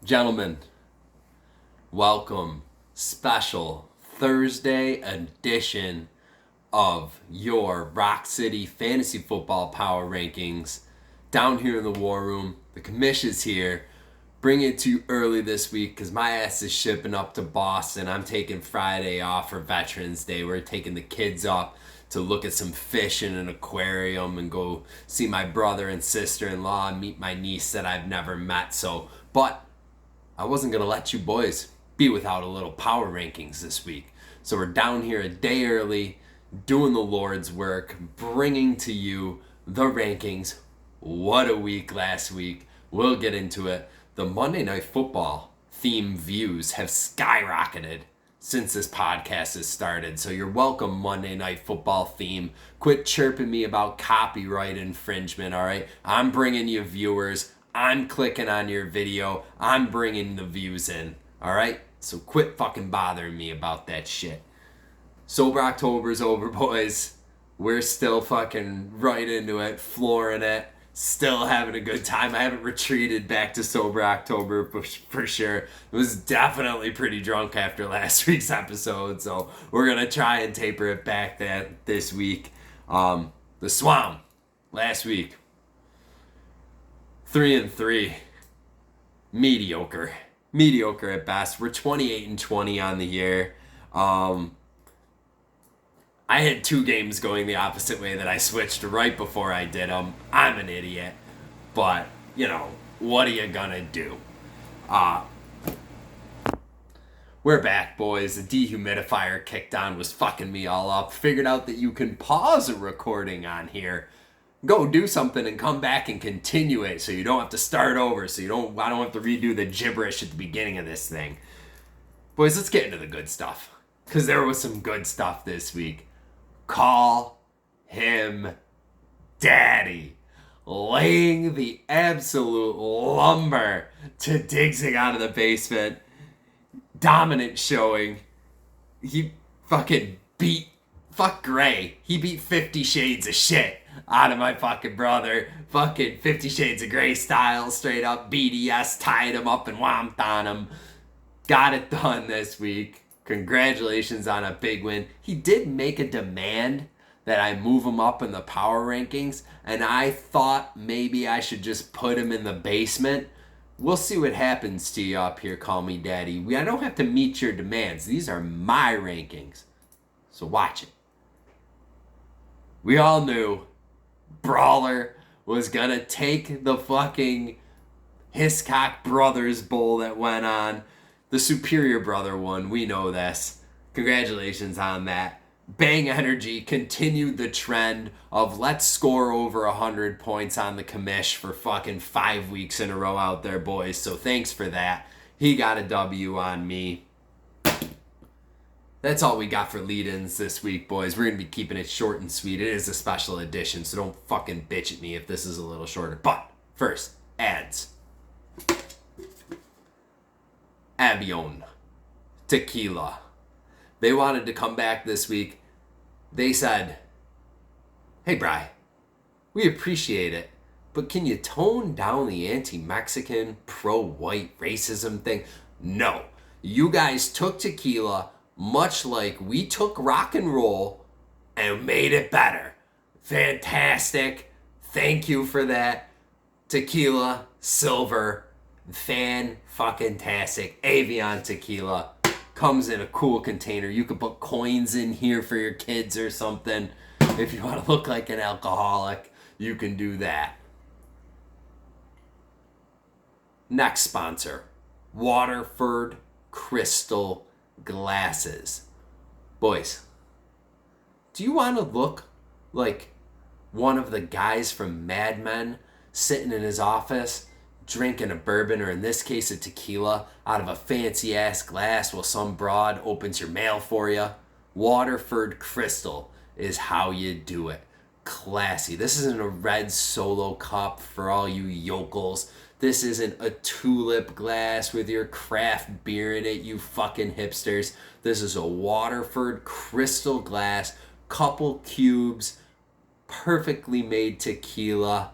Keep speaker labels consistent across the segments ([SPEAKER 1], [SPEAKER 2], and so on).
[SPEAKER 1] Gentlemen, welcome. Special Thursday edition of your Roc City Fantasy Football Power Rankings. Down here in the War Room, the commish is here. Bring it to you early this week because my ass is shipping up to Boston. I'm taking Friday off for Veterans Day. We're taking the kids up to look at some fish in an aquarium and go see my brother and sister-in-law and meet my niece that I've never met. But I wasn't going to let you boys be without a little power rankings this week. So we're down here a day early, doing the Lord's work, bringing to you the rankings. What a week last week. We'll get into it. The Monday Night Football theme views have skyrocketed since this podcast has started. So you're welcome, Monday Night Football theme. Quit chirping me about copyright infringement, all right? I'm bringing you viewers. I'm clicking on your video. I'm bringing the views in. All right? So quit fucking bothering me about that shit. Sober October's over, boys. We're still fucking right into it, flooring it. Still having a good time. I haven't retreated back to Sober October for sure. It was definitely pretty drunk after last week's episode. So we're going to try and taper it back this week. The Swamp last week. 3-3. Mediocre at best. We're 28-20 on the year. I had 2 games going the opposite way that I switched right before I did them. I'm an idiot, but what are you gonna do? We're back, boys. The dehumidifier kicked on, was fucking me all up. Figured out that you can pause a recording on here, go do something and come back and continue it so you don't have to start over, I don't have to redo the gibberish at the beginning of this thing. Boys, let's get into the good stuff, because there was some good stuff this week. Call him daddy. Laying the absolute lumber to Diggsing out of the basement. Dominant showing. He fucking beat Gray. He beat 50 Shades of shit out of my fucking brother. Fucking 50 Shades of Grey style, straight up BDS, tied him up and whomped on him. Got it done this week. Congratulations on a big win. He did make a demand that I move him up in the power rankings, and I thought maybe I should just put him in the basement. We'll see what happens to you up here, Call Me Daddy. I don't have to meet your demands. These are my rankings. So watch it. We all knew Brawler was gonna take the fucking Hiscock Brothers Bowl that went on. The Superior Brother one, we know this. Congratulations on that. Bang Energy continued the trend of let's score over 100 points on the commish for fucking 5 weeks in a row out there, boys. So thanks for that. He got a W on me. That's all we got for lead-ins this week, boys. We're going to be keeping it short and sweet. It is a special edition, so don't fucking bitch at me if this is a little shorter. But first, ads. Avion Tequila. They wanted to come back this week. They said, hey, Bri, we appreciate it, but can you tone down the anti-Mexican, pro-white racism thing? No. You guys took tequila much like we took rock and roll and made it better. Fantastic. Thank you for that. Tequila, silver, fan-fucking-tastic. Avion Tequila comes in a cool container. You could put coins in here for your kids or something. If you want to look like an alcoholic, you can do that. Next sponsor, Waterford Crystal Glasses. Boys, do you want to look like one of the guys from Mad Men sitting in his office drinking a bourbon, or in this case a tequila, out of a fancy ass glass while some broad opens your mail for you? Waterford Crystal is how you do it. Classy. This isn't a red Solo cup for all you yokels. This isn't a tulip glass with your craft beer in it, you fucking hipsters. This is a Waterford Crystal glass, couple cubes, perfectly made tequila.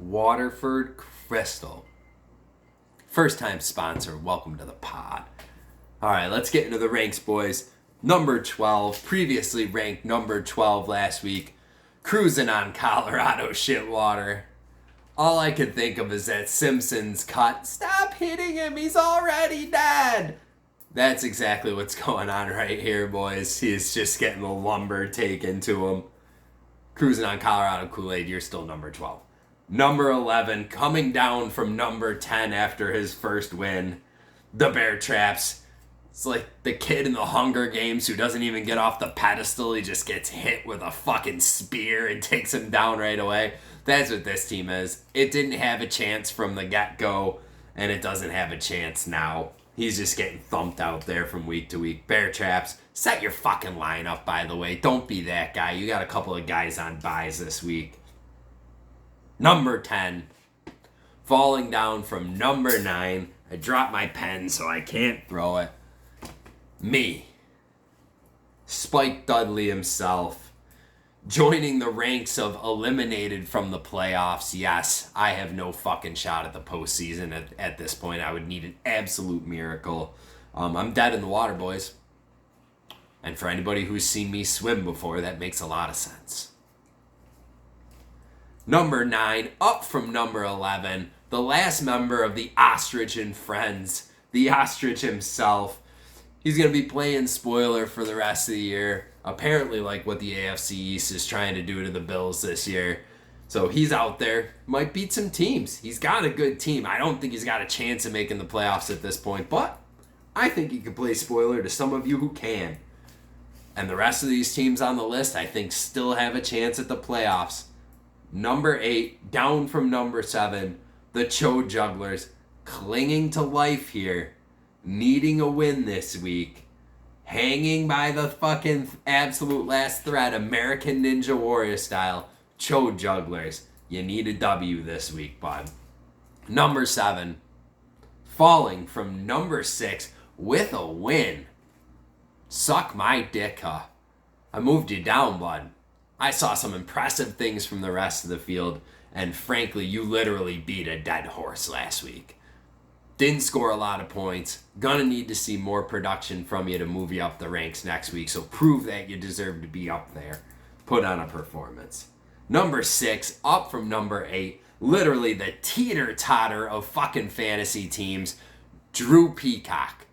[SPEAKER 1] Waterford Crystal. First time sponsor, welcome to the pod. All right, let's get into the ranks, boys. Number 12, previously ranked number 12 last week, cruising on Colorado shitwater. All I could think of is that Simpsons cut, "Stop hitting him, he's already dead." That's exactly what's going on right here, boys. He's just getting the lumber taken to him. Cruising on Colorado Kool-Aid, you're still number 12. Number 11, coming down from number 10 after his first win, the Bear Traps. It's like the kid in the Hunger Games who doesn't even get off the pedestal. He just gets hit with a fucking spear and takes him down right away. That's what this team is. It didn't have a chance from the get-go, and it doesn't have a chance now. He's just getting thumped out there from week to week. Bear Traps, set your fucking lineup, by the way. Don't be that guy. You got a couple of guys on buys this week. Number 10, falling down from number 9. I dropped my pen, so I can't throw it. Me, Spike Dudley himself, joining the ranks of eliminated from the playoffs. Yes, I have no fucking shot at the postseason at this point. I would need an absolute miracle. I'm dead in the water, boys. And for anybody who's seen me swim before, that makes a lot of sense. Number 9, up from number 11, the last member of the Ostrich and Friends, the Ostrich himself. He's going to be playing spoiler for the rest of the year. Apparently like what the AFC East is trying to do to the Bills this year. So he's out there. Might beat some teams. He's got a good team. I don't think he's got a chance of making the playoffs at this point. But I think he could play spoiler to some of you who can. And the rest of these teams on the list, I think, still have a chance at the playoffs. Number 8, down from number 7, the Cho Jugglers, clinging to life here. Needing a win this week, hanging by the fucking absolute last thread, American Ninja Warrior style. Cho Jugglers, you need a W this week, bud. Number 7, falling from number 6 with a win. Suck my dick, huh? I moved you down, bud. I saw some impressive things from the rest of the field, and frankly, you literally beat a dead horse last week. Didn't score a lot of points. Gonna need to see more production from you to move you up the ranks next week. So prove that you deserve to be up there. Put on a performance. Number 6, up from number 8. Literally the teeter-totter of fucking fantasy teams. Drew Peacock.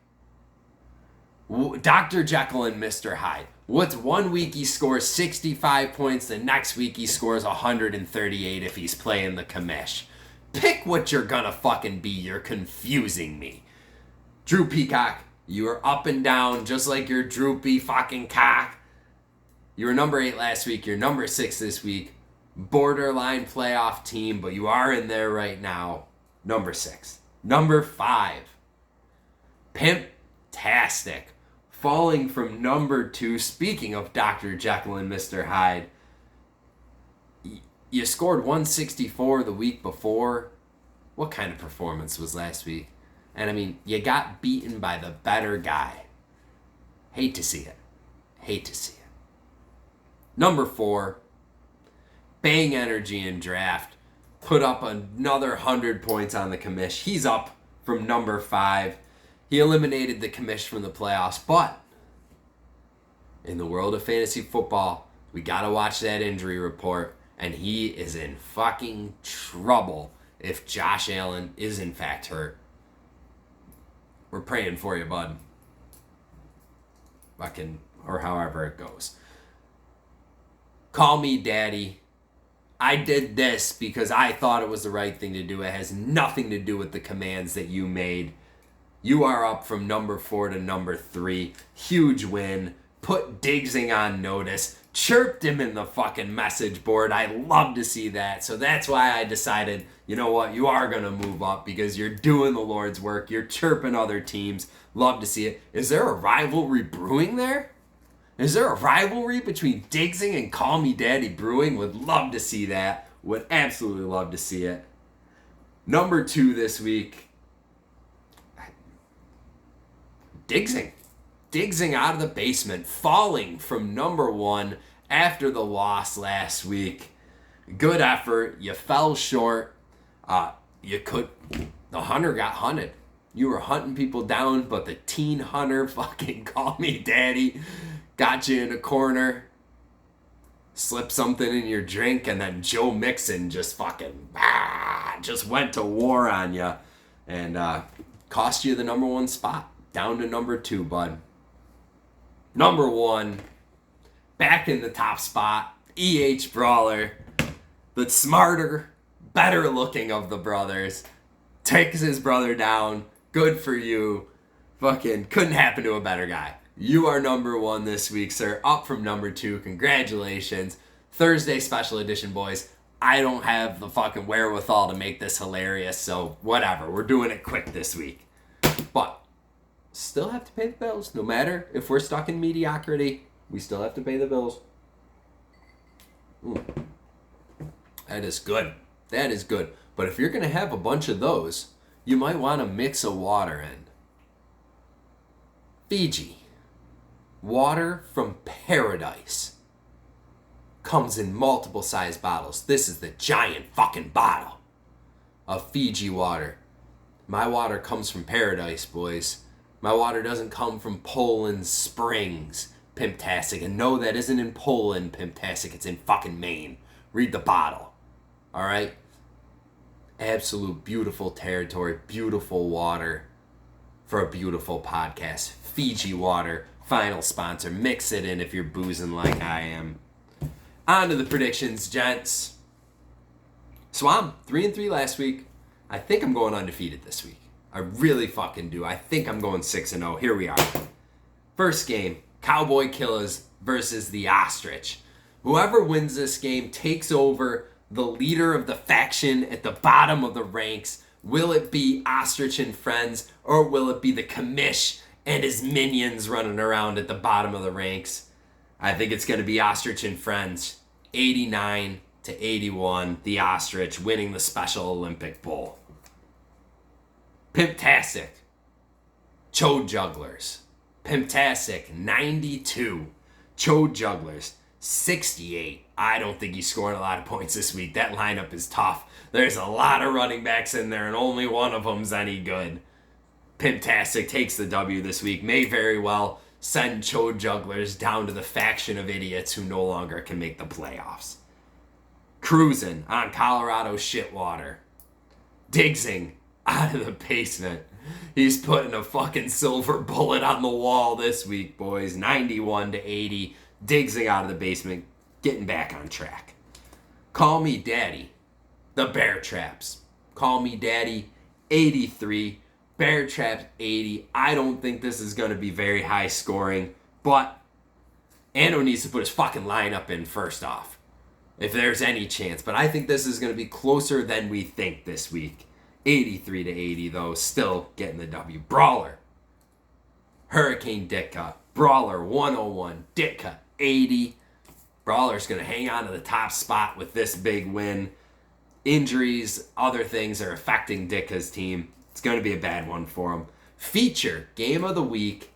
[SPEAKER 1] Dr. Jekyll and Mr. Hyde. What's one week he scores 65 points, the next week he scores 138 if he's playing the commish. Pick what you're gonna fucking be. You're confusing me. Drew Peacock, you are up and down just like your droopy fucking cock. You were number 8 last week. You're number 6 this week. Borderline playoff team, but you are in there right now. Number 6. Number 5. Pimptastic. Falling from number 2. Speaking of Dr. Jekyll and Mr. Hyde. You scored 164 the week before. What kind of performance was last week? And I mean, you got beaten by the better guy. Hate to see it. Hate to see it. Number 4, Bang Energy in draft. Put up another 100 points on the commish. He's up from number 5. He eliminated the commish from the playoffs. But in the world of fantasy football, we got to watch that injury report. And he is in fucking trouble if Josh Allen is in fact hurt. We're praying for you, bud. Fucking, or however it goes. Call me daddy. I did this because I thought it was the right thing to do. It has nothing to do with the commands that you made. You are up from number 4 to number 3. Huge win. Put Diggsing on notice. Chirped him in the fucking message board. I love to see that. So that's why I decided, you know what, you are going to move up because you're doing the Lord's work. You're chirping other teams. Love to see it. Is there a rivalry brewing there? Is there a rivalry between Diggsing and Call Me Daddy brewing? Would love to see that. Would absolutely love to see it. Number 2 this week. Diggsing. Diggsing out of the basement, falling from number 1 after the loss last week. Good effort. You fell short. The hunter got hunted. You were hunting people down, but the teen hunter fucking called me daddy, got you in a corner, slipped something in your drink, and then Joe Mixon just fucking just went to war on you and cost you the number 1 spot. Down to number 2, bud. Number 1, back in the top spot, EH Brawler, the smarter, better looking of the brothers, takes his brother down. Good for you. Fucking couldn't happen to a better guy. You are number 1 this week, sir. Up from number 2. Congratulations. Thursday special edition, boys. I don't have the fucking wherewithal to make this hilarious, so whatever. We're doing it quick this week. But still have to pay the bills. No matter if we're stuck in mediocrity, we still have to pay the bills. That is good. That is good. But if you're going to have a bunch of those, you might want to mix a water in. Fiji. Water from paradise. Comes in multiple size bottles. This is the giant fucking bottle of Fiji water. My water comes from paradise, boys. My water doesn't come from Poland Springs, Pimptastic. And no, that isn't in Poland, Pimptastic. It's in fucking Maine. Read the bottle. Alright? Absolute beautiful territory. Beautiful water for a beautiful podcast. Fiji water. Final sponsor. Mix it in if you're boozing like I am. On to the predictions, gents. So I'm 3-3 last week. I think I'm going undefeated this week. I really fucking do. I think I'm going 6-0. Here we are. First game, Cowboy Killers versus the Ostrich. Whoever wins this game takes over the leader of the faction at the bottom of the ranks. Will it be Ostrich and Friends, or will it be the Commish and his minions running around at the bottom of the ranks? I think it's going to be Ostrich and Friends. 89-81. The Ostrich winning the Special Olympic Bowl. Pimptastic. Chode Jugglers. Pimptastic, 92. Chode Jugglers, 68. I don't think he's scoring a lot of points this week. That lineup is tough. There's a lot of running backs in there, and only one of them's any good. Pimptastic takes the W this week. May very well send Chode Jugglers down to the faction of idiots who no longer can make the playoffs. Cruising on Colorado shitwater. Diggsing out of the basement. He's putting a fucking silver bullet on the wall this week, boys. 91-80. Diggsing out of the basement. Getting back on track. Call me daddy. The Bear Traps. Call me daddy. 83. Bear Traps 80. I don't think this is going to be very high scoring, but Anno needs to put his fucking lineup in first off, if there's any chance. But I think this is going to be closer than we think this week. 83-80 though, still getting the W. Brawler. Hurricane Ditka. Brawler 101. Ditka 80. Brawler's going to hang on to the top spot with this big win. Injuries, other things are affecting Ditka's team. It's going to be a bad one for him. Feature, game of the week,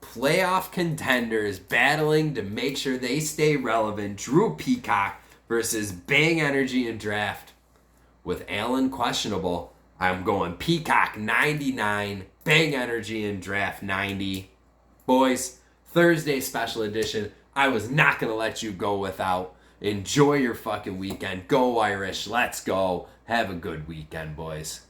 [SPEAKER 1] playoff contenders battling to make sure they stay relevant. Drew Peacock versus Bang Energy and Draft. With Allen questionable, I'm going Peacock 99, Bang Energy and Draft 90. Boys, Thursday special edition. I was not going to let you go without. Enjoy your fucking weekend. Go Irish. Let's go. Have a good weekend, boys.